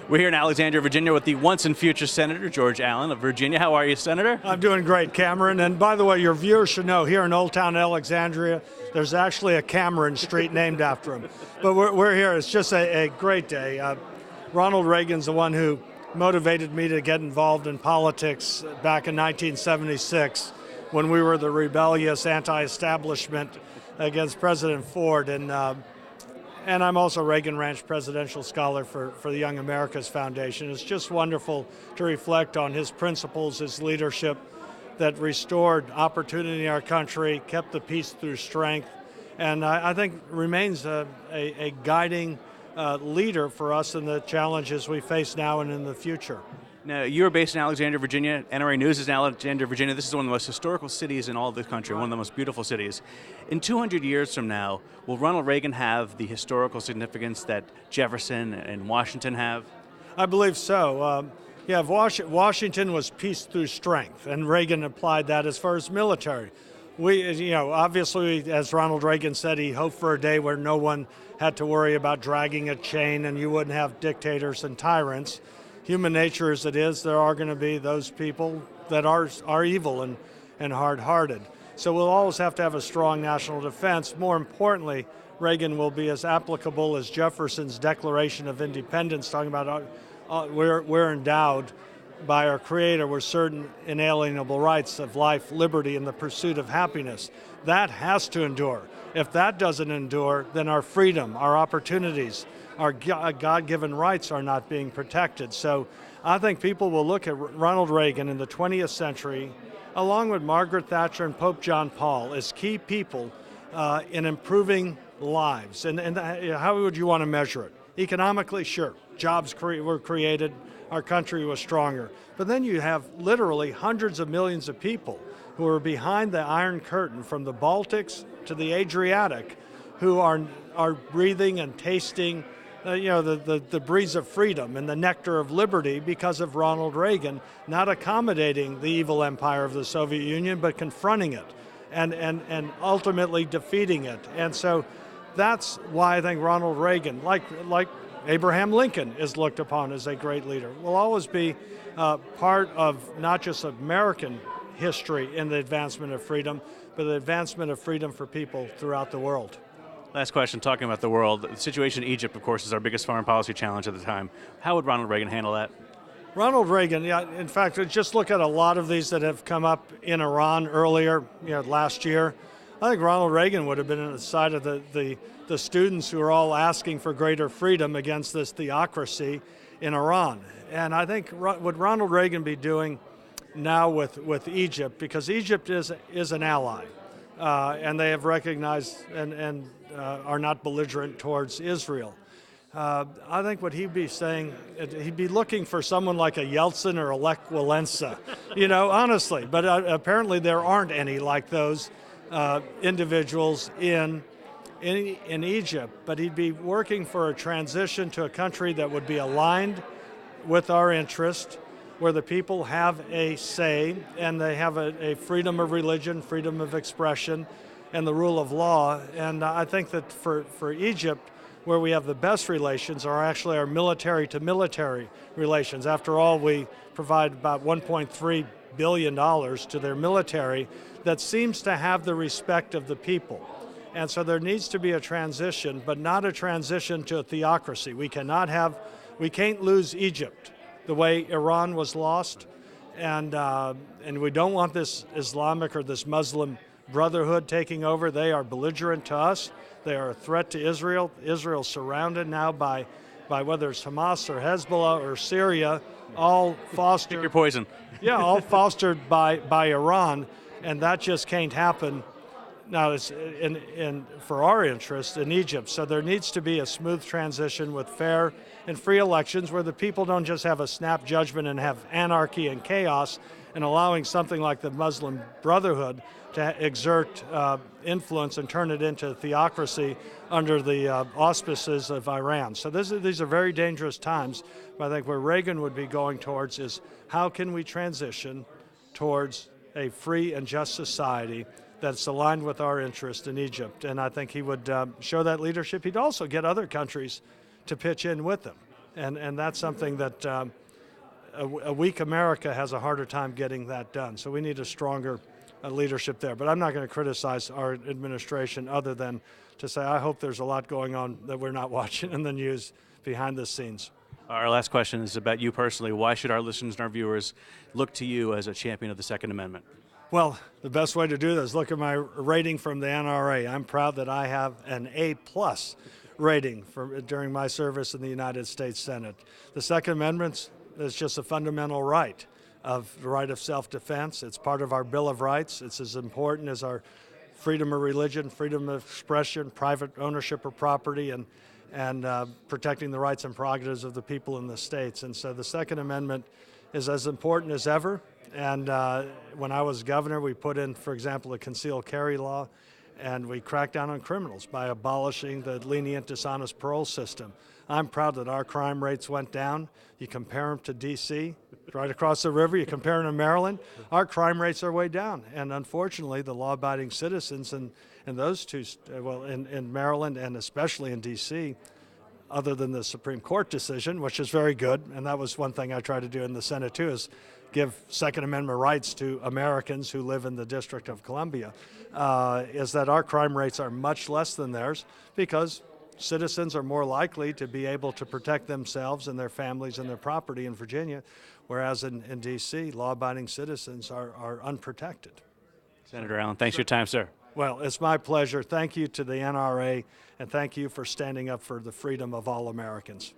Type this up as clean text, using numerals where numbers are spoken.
We're here in Alexandria, Virginia with the once and future Senator George Allen of Virginia. How are you, Senator? I'm doing great, Cameron. And by the way, your viewers should know here in Old Town Alexandria, there's actually a Cameron Street named after him. But we're here. It's just a great day. Ronald Reagan's the one who motivated me to get involved in politics back in 1976 when we were the rebellious anti-establishment against President Ford. And I'm also Reagan Ranch Presidential Scholar for the Young America's Foundation. It's just wonderful to reflect on his principles, his leadership that restored opportunity in our country, kept the peace through strength, and I think remains a guiding leader for us in the challenges we face now and in the future. Now, you're based in Alexandria, Virginia. NRA News is in Alexandria, Virginia. This is one of the most historical cities in all of the country, one of the most beautiful cities. In 200 years from now, will Ronald Reagan have the historical significance that Jefferson and Washington have? I believe so. Washington was peace through strength, and Reagan applied that as far as military. Obviously, as Ronald Reagan said, he hoped for a day where no one had to worry about dragging a chain and you wouldn't have dictators and tyrants. Human nature as it is, there are going to be those people that are evil and hard-hearted. So we'll always have to have a strong national defense. More importantly, Reagan will be as applicable as Jefferson's Declaration of Independence, talking about we're endowed by our Creator with certain inalienable rights of life, liberty, and the pursuit of happiness. That has to endure. If that doesn't endure, then our freedom, our opportunities, our God-given rights are not being protected. So I think people will look at Ronald Reagan in the 20th century, along with Margaret Thatcher and Pope John Paul, as key people in improving lives. And how would you want to measure it? Economically, sure. Jobs were created. Our country was stronger. But then you have literally hundreds of millions of people who are behind the Iron Curtain, from the Baltics to the Adriatic, who are breathing and tasting the breeze of freedom and the nectar of liberty because of Ronald Reagan not accommodating the evil empire of the Soviet Union, but confronting it and ultimately defeating it. And so that's why I think Ronald Reagan, like Abraham Lincoln, is looked upon as a great leader, will always be part of not just American history in the advancement of freedom, but the advancement of freedom for people throughout the world. Last question, talking about the world. The situation in Egypt, of course, is our biggest foreign policy challenge at the time. How would Ronald Reagan handle that? Ronald Reagan, in fact, just look at a lot of these that have come up in Iran earlier, last year. I think Ronald Reagan would have been on the side of the students who are all asking for greater freedom against this theocracy in Iran. And I think what Ronald Reagan be doing now with Egypt, because Egypt is an ally, and they have recognized and are not belligerent towards Israel. I think what he'd be saying, he'd be looking for someone like a Yeltsin or a Lech Walesa, honestly. But apparently there aren't any like those individuals in Egypt. But he'd be working for a transition to a country that would be aligned with our interest, where the people have a say and they have a freedom of religion, freedom of expression, and the rule of law. And I think that for Egypt, where we have the best relations are actually our military-to-military relations. After all, we provide about $1.3 billion to their military that seems to have the respect of the people. And so there needs to be a transition, but not a transition to a theocracy. We can't lose Egypt the way Iran was lost, and we don't want this Islamic or this Muslim Brotherhood taking over. They are belligerent to us. They are a threat to Israel. Israel's surrounded now by whether it's Hamas or Hezbollah or Syria, all fostered. Pick your poison. Yeah, all fostered by Iran, and that just can't happen. Now, it's for our interest in Egypt. So there needs to be a smooth transition with fair and free elections where the people don't just have a snap judgment and have anarchy and chaos, and allowing something like the Muslim Brotherhood to exert influence and turn it into theocracy under the auspices of Iran. So these are very dangerous times. But I think where Reagan would be going towards is how can we transition towards a free and just society that's aligned with our interest in Egypt. And I think he would show that leadership. He'd also get other countries to pitch in with him. And that's something that a weak America has a harder time getting that done. So we need a stronger leadership there. But I'm not going to criticize our administration other than to say I hope there's a lot going on that we're not watching in the news behind the scenes. Our last question is about you personally. Why should our listeners and our viewers look to you as a champion of the Second Amendment? Well, the best way to do that is look at my rating from the NRA. I'm proud that I have an A+ rating during my service in the United States Senate. The Second Amendment is just a fundamental right of the right of self-defense. It's part of our Bill of Rights. It's as important as our freedom of religion, freedom of expression, private ownership of property, and protecting the rights and prerogatives of the people in the states. And so the Second Amendment is as important as ever. And when I was governor, we put in, for example, a concealed carry law, and we cracked down on criminals by abolishing the lenient dishonest parole system. I'm proud that our crime rates went down. You compare them to D.C., right across the river, you compare them to Maryland, our crime rates are way down. And unfortunately, the law-abiding citizens in those two, in Maryland and especially in D.C., other than the Supreme Court decision, which is very good, and that was one thing I tried to do in the Senate too, is give Second Amendment rights to Americans who live in the District of Columbia, is that our crime rates are much less than theirs because citizens are more likely to be able to protect themselves and their families and their property in Virginia, whereas in D.C., law-abiding citizens are unprotected. Senator Allen, thanks for your time, sir. Well, it's my pleasure. Thank you to the NRA, and thank you for standing up for the freedom of all Americans.